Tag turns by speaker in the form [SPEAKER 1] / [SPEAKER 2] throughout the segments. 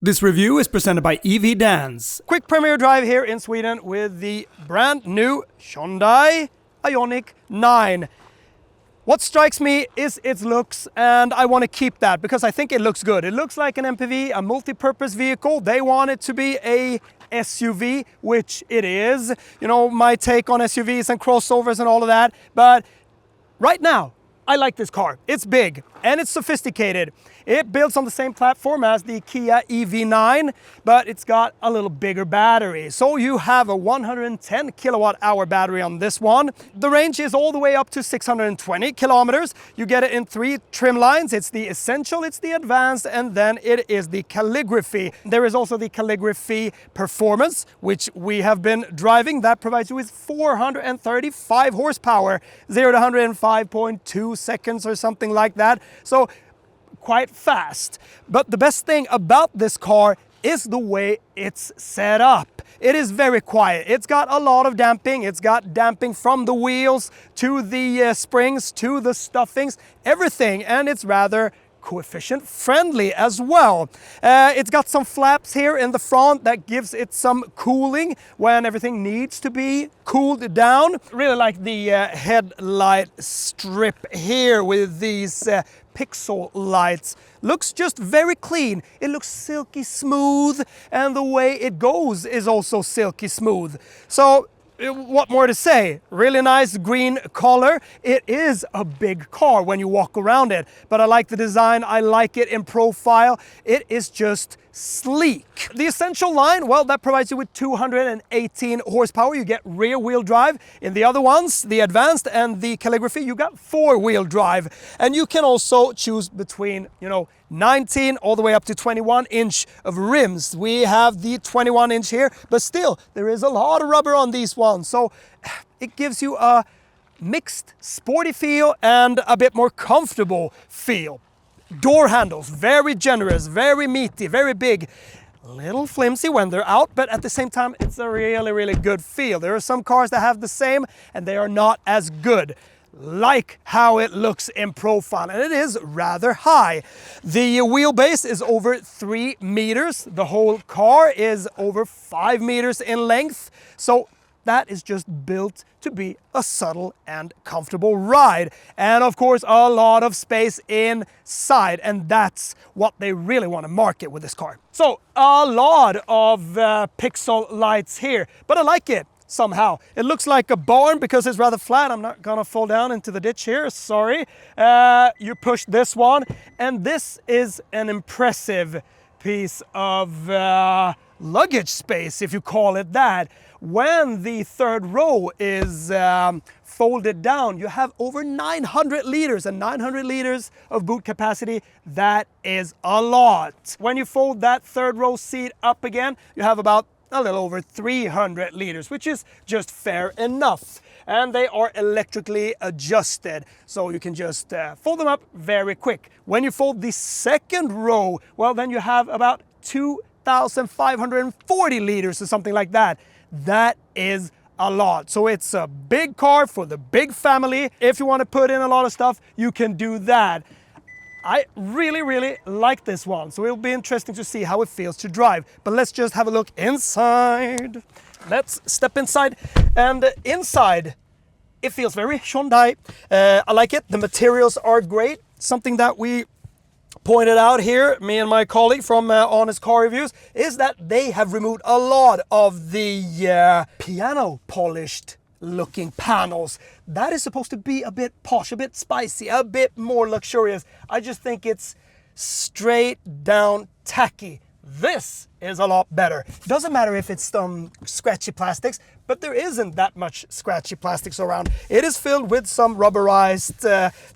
[SPEAKER 1] This review is presented by EVDANCE.
[SPEAKER 2] Quick premiere drive here in Sweden with the brand new Hyundai Ioniq 9. What strikes me is its looks, and I want to keep that because I think it looks good. It looks like an MPV, a multi-purpose vehicle. They want it to be a SUV, which it is. You know, my take on SUVs and crossovers and all of that. But right now, I like this car. It's big and it's sophisticated. It builds on the same platform as the KIA EV9, but it's got a little bigger battery. So you have a 110 kilowatt hour battery on this one. The range is all the way up to 620 kilometers. You get it in 3 trim lines. It's the Essential, it's the Advanced, and then it is the Calligraphy. There is also the Calligraphy Performance, which we have been driving. That provides you with 435 horsepower, 0 to 100 in 5.2 seconds or something like that. So quite fast. But the best thing about this car is the way it's set up. It is very quiet. It's got a lot of damping. It's got damping from the wheels to the springs to the stuffings, everything, and it's rather coefficient friendly as well. It's got some flaps here in the front that gives it some cooling when everything needs to be cooled down. Really like the headlight strip here with these pixel lights. Looks just very clean. It looks silky smooth, and the way it goes is also silky smooth. So what more to say? Really nice green color. It is a big car when you walk around it, but I like the design. I like it in profile. It is just sleek. The Essential line, well, that provides you with 218 horsepower. You get rear wheel drive. In the other ones, the Advanced and the Calligraphy, you got 4-wheel drive. And you can also choose between, 19 all the way up to 21 inch of rims. We have the 21 inch here, but still there is a lot of rubber on these ones. So it gives you a mixed sporty feel and a bit more comfortable feel. Door handles, very generous, very meaty, very big. A little flimsy when they're out, but at the same time, it's a really, really good feel. There are some cars that have the same and they are not as good. Like how it looks in profile, and it is rather high. The wheelbase is over 3 meters. The whole car is over 5 meters in length. So that is just built to be a subtle and comfortable ride. And of course, a lot of space inside, and that's what they really want to market with this car. So a lot of pixel lights here, but I like it. Somehow. It looks like a barn because it's rather flat. I'm not gonna fall down into the ditch here, sorry. You push this one, and this is an impressive piece of luggage space, if you call it that. When the third row is folded down, you have over 900 liters, and 900 liters of boot capacity, that is a lot. When you fold that third row seat up again, you have about a little over 300 liters, which is just fair enough. And they are electrically adjusted, so you can just fold them up very quick. When you fold the second row, well, then you have about 2,540 liters or something like that. That is a lot. So it's a big car for the big family. If you want to put in a lot of stuff, you can do that. I really, really like this one, so it'll be interesting to see how it feels to drive. But let's just have a look inside. Let's step inside, and inside, it feels very Hyundai. I like it. The materials are great. Something that we pointed out here, me and my colleague from Honest Car Reviews, is that they have removed a lot of the piano polished looking panels. That is supposed to be a bit posh, a bit spicy, a bit more luxurious. I just think it's straight down tacky. This is a lot better. Doesn't matter if it's some scratchy plastics, but there isn't that much scratchy plastics around. It is filled with some rubberized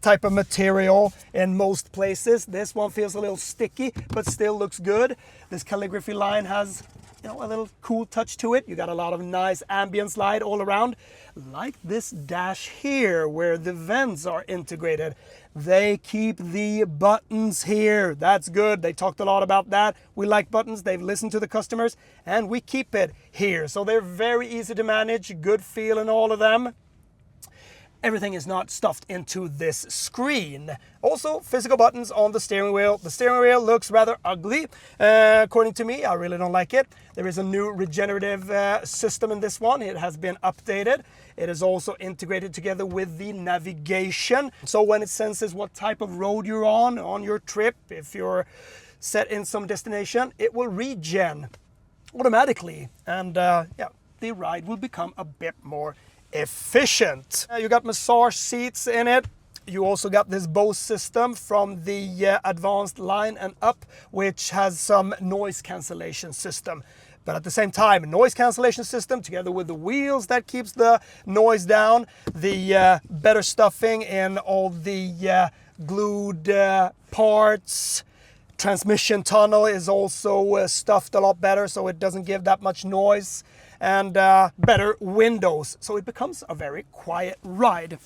[SPEAKER 2] type of material in most places. This one feels a little sticky, but still looks good. This Calligraphy line has a little cool touch to it. You got a lot of nice ambience light all around. Like this dash here where the vents are integrated. They keep the buttons here. That's good. They talked a lot about that. We like buttons. They've listened to the customers, and we keep it here. So they're very easy to manage. Good feel in all of them. everything is not stuffed into this screen. Also, physical buttons on the steering wheel. The steering wheel looks rather ugly, according to me. I really don't like it. There is a new regenerative system in this one. It has been updated. It is also integrated together with the navigation. So when it senses what type of road you're on your trip, if you're set in some destination, it will regen automatically. And yeah, the ride will become a bit more efficient. You got massage seats in it. You also got this Bose system from the advanced line and up, which has some noise cancellation system. But at the same time, noise cancellation system together with the wheels that keeps the noise down, the better stuffing in all the glued parts. Transmission tunnel is also stuffed a lot better, so it doesn't give that much noise, and better windows, so it becomes a very quiet ride.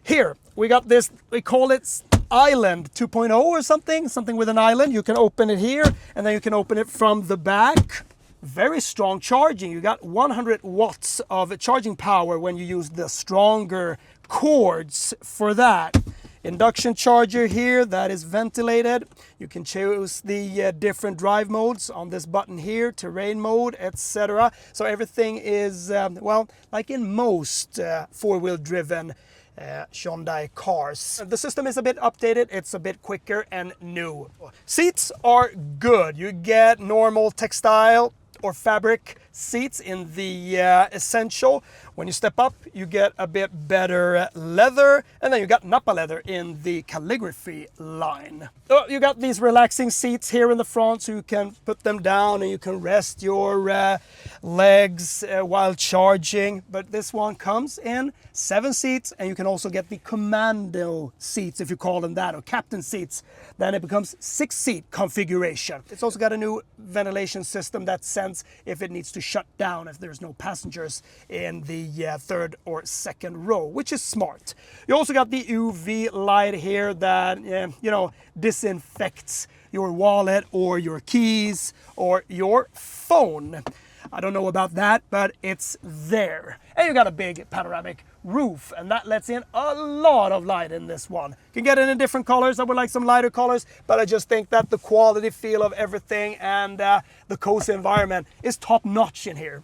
[SPEAKER 2] Here we got this, we call it Island 2.0 or something with an island. You can open it here and then you can open it from the back. Very strong charging. You got 100 watts of charging power when you use the stronger cords for that. Induction charger here that is ventilated. You can choose the different drive modes on this button here, terrain mode, etc. So everything is, well, like in most four-wheel driven Hyundai cars. The system is a bit updated, it's a bit quicker and new. Seats are good. You get normal textile or fabric seats in the Essential. When you step up, you get a bit better leather, and then you got Nappa leather in the Calligraphy line. Oh, you got these relaxing seats here in the front, so you can put them down and you can rest your legs while charging. But this one comes in 7 seats, and you can also get the commando seats, if you call them that, or captain seats. Then it becomes 6-seat configuration. It's also got a new ventilation system that sends if it needs to shut down if there's no passengers in the third or second row, which is smart. You also got the UV light here that, you know, disinfects your wallet or your keys or your phone. I don't know about that, but it's there. And you got a big panoramic roof, and that lets in a lot of light in this one. You can get it in different colors. I would like some lighter colors, but I just think that the quality feel of everything and the cozy environment is top notch in here.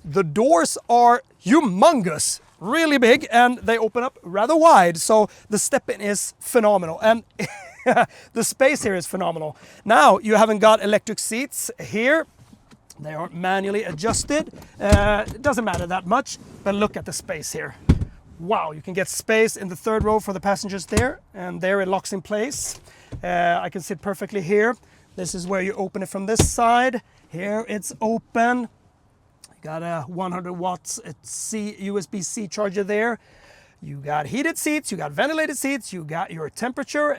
[SPEAKER 2] The doors are humongous, really big, and they open up rather wide, so the step-in is phenomenal, and the space here is phenomenal. Now, you haven't got electric seats here. They aren't manually adjusted. It doesn't matter that much, but look at the space here. Wow, you can get space in the third row for the passengers there, and there it locks in place. I can sit perfectly here. This is where you open it from this side. Here it's open. Got a 100 watts USB-C charger there. You got heated seats, you got ventilated seats, you got your temperature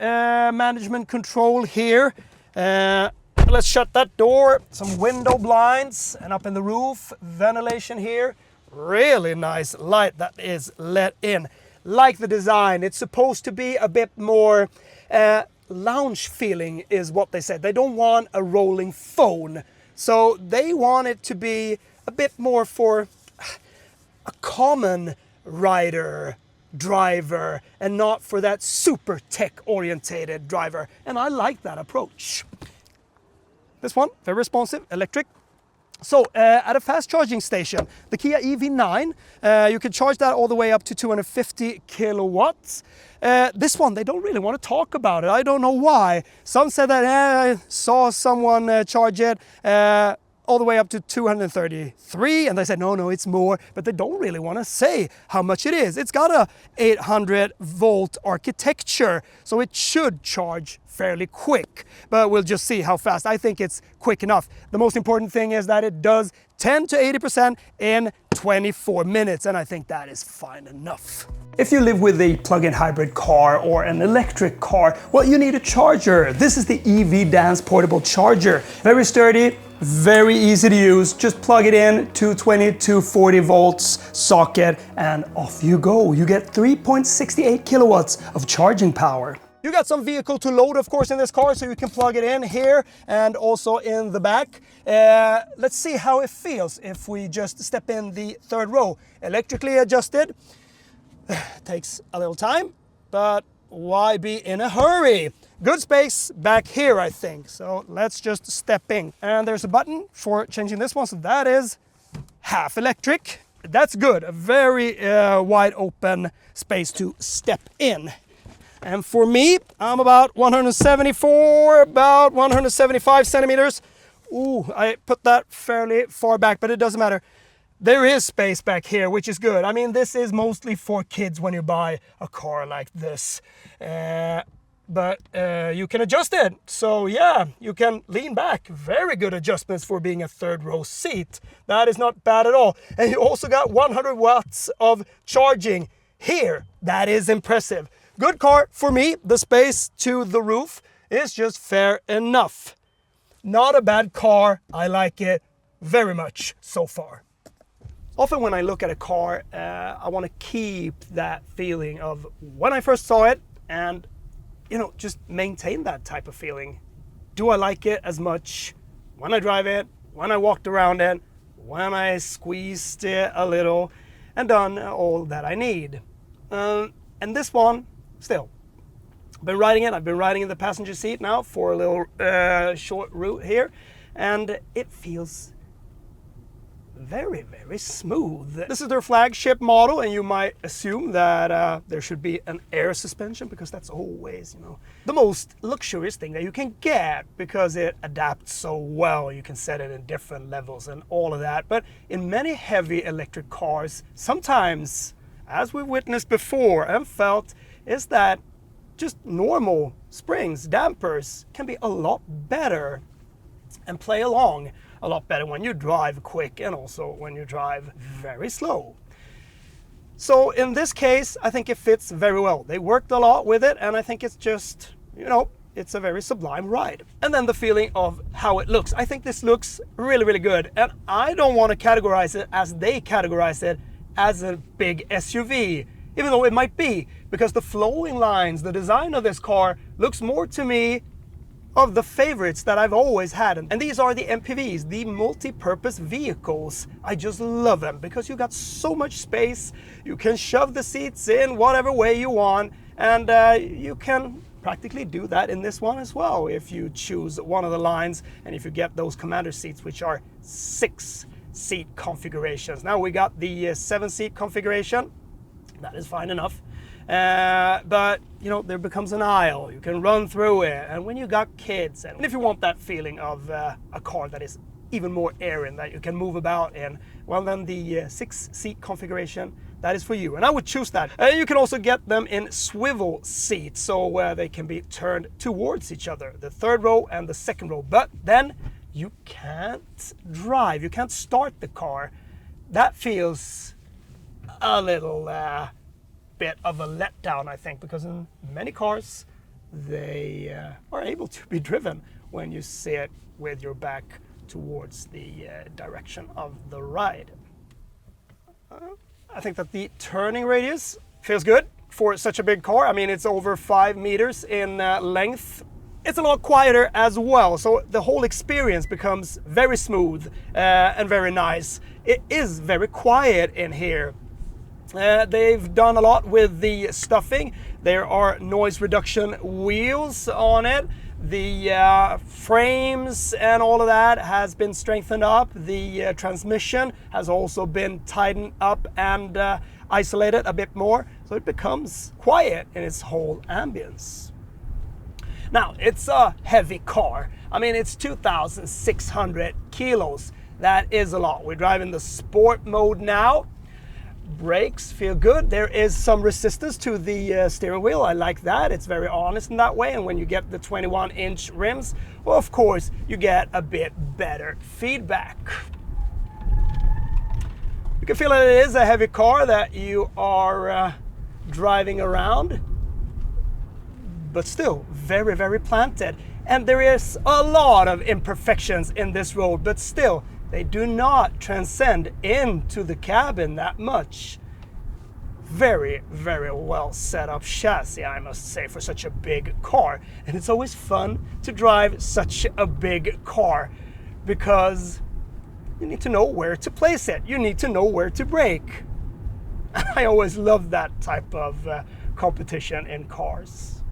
[SPEAKER 2] management control here. Let's shut that door. Some window blinds, and up in the roof, ventilation here. Really nice light that is let in. Like the design, it's supposed to be a bit more lounge feeling is what they said. They don't want a rolling phone. So they want it to be a bit more for a common rider, driver, and not for that super tech orientated driver. And I like that approach. This one, very responsive, electric. So at a fast charging station, the Kia EV9, you can charge that all the way up to 250 kilowatts. This one, they don't really want to talk about it. I don't know why. Some said that I saw someone charge it all the way up to 233, and they said, no, it's more, but they don't really want to say how much it is. It's got a 800 volt architecture, so it should charge fairly quick, but we'll just see how fast. I think it's quick enough. The most important thing is that it does 10 to 80% in 24 minutes, and I think that is fine enough. If you live with a plug-in hybrid car or an electric car, well, you need a charger. This is the EVDANCE portable charger. Very sturdy, very easy to use. Just plug it in, 220, 240 volts socket, and off you go. You get 3.68 kilowatts of charging power. You got some vehicle to load, of course, in this car, so you can plug it in here and also in the back. Let's see how it feels if we just step in the third row. Electrically adjusted. Takes a little time, but why be in a hurry? Good space back here, I think. So let's just step in. And there's a button for changing this one. So that is half electric. That's good. A very wide open space to step in. And for me, I'm about 174, about 175 centimeters. Ooh, I put that fairly far back, but it doesn't matter. There is space back here, which is good. I mean, this is mostly for kids when you buy a car like this. But you can adjust it. So yeah, you can lean back. Very good adjustments for being a third row seat. That is not bad at all. And you also got 100 watts of charging here. That is impressive. Good car for me. The space to the roof is just fair enough. Not a bad car. I like it very much so far. Often when I look at a car, I want to keep that feeling of when I first saw it and, you know, just maintain that type of feeling. Do I like it as much when I drive it, when I walked around it, when I squeezed it a little and done all that I need? And this one, still, I've been riding it. I've been riding in the passenger seat now for a little short route here, and it feels very, very smooth. This is their flagship model, and you might assume that there should be an air suspension because that's always, you know, the most luxurious thing that you can get because it adapts so well. You can set it in different levels and all of that. But in many heavy electric cars, sometimes, as we've witnessed before and felt, is that just normal springs, dampers can be a lot better and play along a lot better when you drive quick and also when you drive very slow. So in this case, I think it fits very well. They worked a lot with it, and I think it's just, you know, it's a very sublime ride. And then the feeling of how it looks. I think this looks really, really good. And I don't want to categorize it as they categorize it as a big SUV, even though it might be, because the flowing lines, the design of this car looks more to me of the favorites that I've always had. And these are the MPVs, the multi-purpose vehicles. I just love them because you got so much space. You can shove the seats in whatever way you want, and you can practically do that in this one as well if you choose one of the lines and if you get those commander seats, which are 6-seat configurations. Now we got the 7-seat configuration. That is fine enough. But you know, there becomes an aisle, you can run through it, and when you got kids, and if you want that feeling of a car that is even more airy that you can move about in, well then the 6-seat configuration, that is for you, and I would choose that. You can also get them in swivel seats, so they can be turned towards each other, the third row and the second row, but then you can't drive, you can't start the car. That feels a little bit of a letdown, I think, because in many cars they are able to be driven when you sit with your back towards the direction of the ride. I think that the turning radius feels good for such a big car. I mean, it's over 5 meters in length. It's a lot quieter as well, so the whole experience becomes very smooth and very nice. It is very quiet in here. They've done a lot with the stuffing. There are noise reduction wheels on it. The frames and all of that has been strengthened up. The transmission has also been tightened up and isolated a bit more, so it becomes quiet in its whole ambience. Now, it's a heavy car. I mean, it's 2,600 kilos. That is a lot. We're driving the sport mode now. Brakes feel good. There is some resistance to the steering wheel. I like that. It's very honest in that way. And when you get the 21-inch rims, well, of course, you get a bit better feedback. You can feel that it is a heavy car that you are driving around, but still very, very planted. And there is a lot of imperfections in this road, but still, they do not transcend into the cabin that much. Very, very well set up chassis, I must say, for such a big car. And it's always fun to drive such a big car because you need to know where to place it. You need to know where to brake. I always love that type of competition in cars.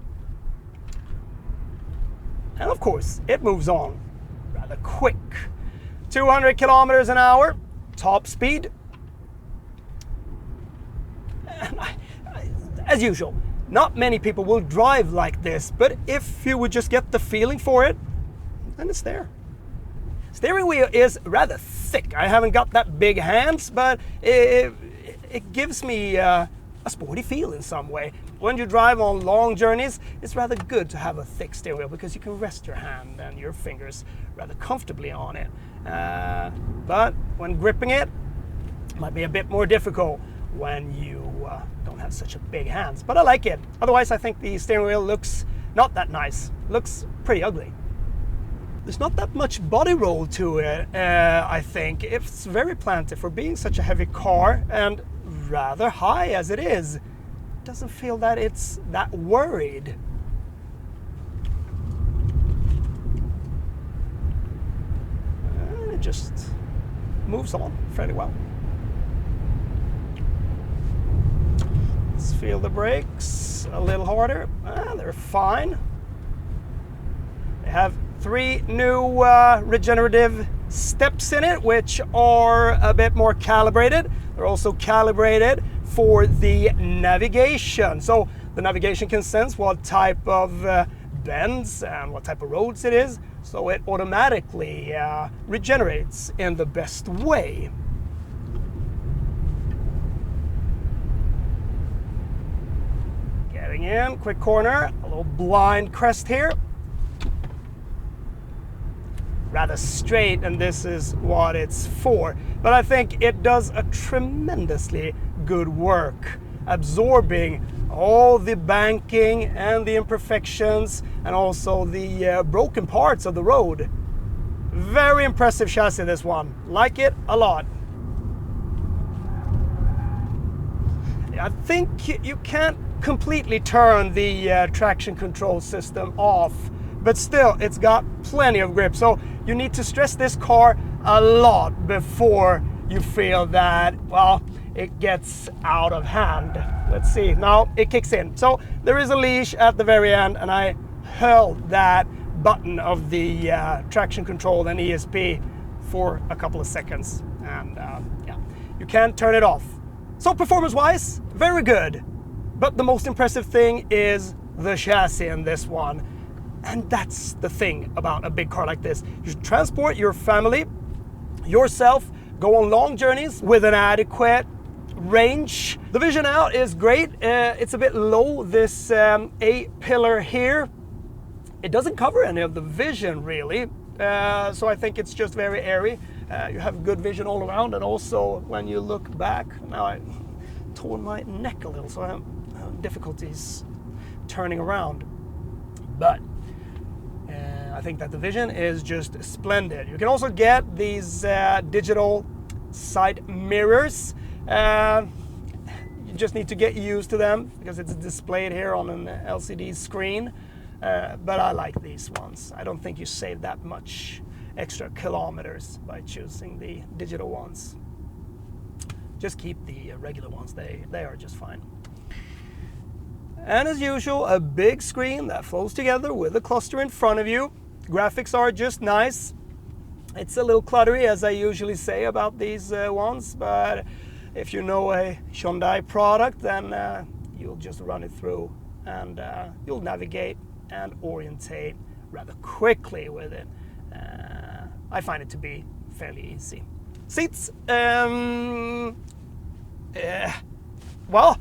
[SPEAKER 2] And of course, it moves on rather quick. 200 kilometers an hour, top speed. And as usual, not many people will drive like this, but if you would just get the feeling for it, then it's there. Steering wheel is rather thick. I haven't got that big hands, but it gives me a sporty feel in some way. When you drive on long journeys, it's rather good to have a thick steering wheel because you can rest your hand and your fingers rather comfortably on it. But when gripping it might be a bit more difficult when you don't have such a big hands. But I like it. Otherwise, I think the steering wheel looks not that nice. Looks pretty ugly. There's not that much body roll to it, I think. It's very planted for being such a heavy car and rather high as it is. It doesn't feel that it's that worried. And it just moves on fairly well. Let's feel the brakes a little harder. They're fine. They have 3 new regenerative steps in it, which are a bit more calibrated. They're also calibrated for the navigation. So the navigation can sense what type of bends and what type of roads it is. So it automatically regenerates in the best way. Getting in, quick corner, a little blind crest here. Rather straight, and this is what it's for. But I think it does a tremendously good work absorbing all the banking and the imperfections and also the broken parts of the road. Very impressive chassis, this one. Like it a lot. I think you can't completely turn the traction control system off, but still it's got plenty of grip. So you need to stress this car a lot before you feel that, well, it gets out of hand. Let's see, now it kicks in. So there is a leash at the very end, and I held that button of the traction control and ESP for a couple of seconds, and yeah, you can't turn it off. So performance-wise, very good. But the most impressive thing is the chassis in this one. And that's the thing about a big car like this. You should transport your family, yourself, go on long journeys with an adequate range. The vision out is great. It's a bit low, this A-pillar here. It doesn't cover any of the vision really. So I think it's just very airy. You have good vision all around, and also when you look back, now I tore my neck a little, so I have difficulties turning around. But I think that the vision is just splendid. You can also get these digital side mirrors. You just need to get used to them because it's displayed here on an LCD screen. But I like these ones. I don't think you save that much extra kilometers by choosing the digital ones. Just keep the regular ones. They are just fine. And as usual, a big screen that flows together with a cluster in front of you. Graphics are just nice. It's a little cluttery, as I usually say about these ones, but if you know a Hyundai product, then you'll just run it through and you'll navigate and orientate rather quickly with it. I find it to be fairly easy. Seats, well,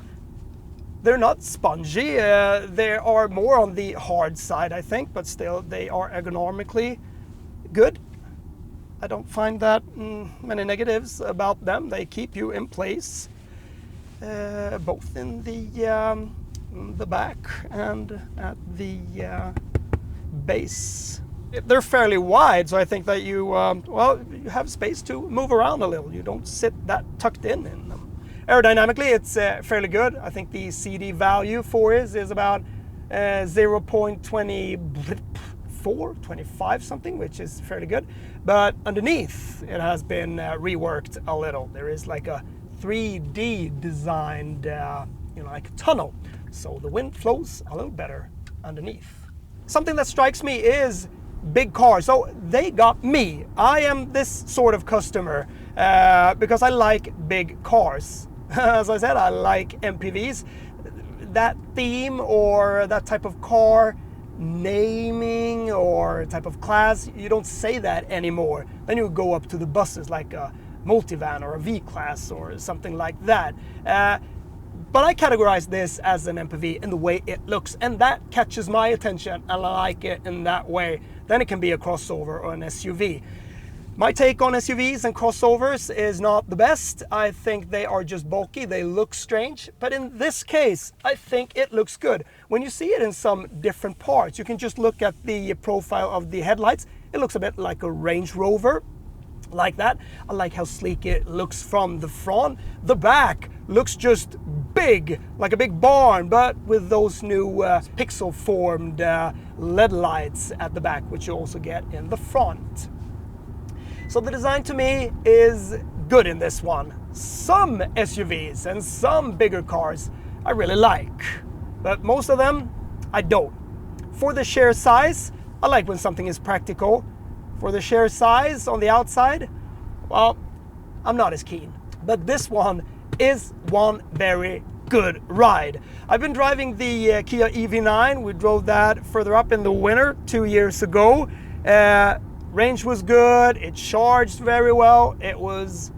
[SPEAKER 2] they're not spongy. They are more on the hard side, I think, but still they are ergonomically good. I don't find that many negatives about them. They keep you in place, both in the back and at the base. They're fairly wide, so I think that you, well, you have space to move around a little. You don't sit that tucked in them. Aerodynamically, it's fairly good. I think the CD value for it is about 0.24, 25 something, which is fairly good. But underneath, it has been reworked a little. There is like a 3D designed, like a tunnel, so the wind flows a little better underneath. Something that strikes me is big cars. So they got me. I am this sort of customer because I like big cars. As I said, I like MPVs. That theme or that type of car naming or type of class, you don't say that anymore. Then you go up to the buses like a multivan or a V-Class or something like that. But I categorize this as an MPV in the way it looks, and that catches my attention, and I like it in that way. Then it can be a crossover or an SUV. My take on SUVs and crossovers is not the best. I think they are just bulky, they look strange, but in this case, I think it looks good. When you see it in some different parts, you can just look at the profile of the headlights. It looks a bit like a Range Rover, like that. I like how sleek it looks from the front. The back looks just big, like a big barn, but with those new pixel-formed LED lights at the back, which you also get in the front. So the design to me is good in this one. Some SUVs and some bigger cars I really like, but most of them I don't. For the sheer size, I like when something is practical. For the sheer size on the outside, well, I'm not as keen. But this one is one very good ride. I've been driving the Kia EV9. We drove that further up in the winter 2 years ago. Range was good, it charged very well, it was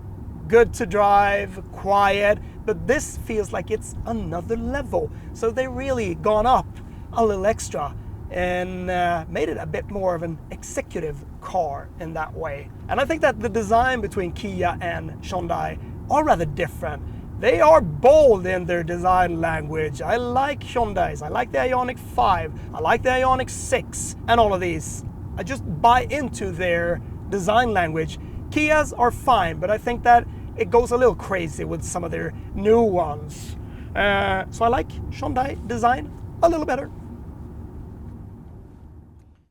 [SPEAKER 2] good to drive, quiet, but this feels like it's another level. So they really gone up a little extra and made it a bit more of an executive car in that way. And I think that the design between Kia and Hyundai are rather different. They are bold in their design language. I like Hyundai's, I like the Ioniq 5, I like the Ioniq 6, and all of these. I just buy into their design language. Kias are fine, but I think that it goes a little crazy with some of their new ones. So I like Hyundai design a little better.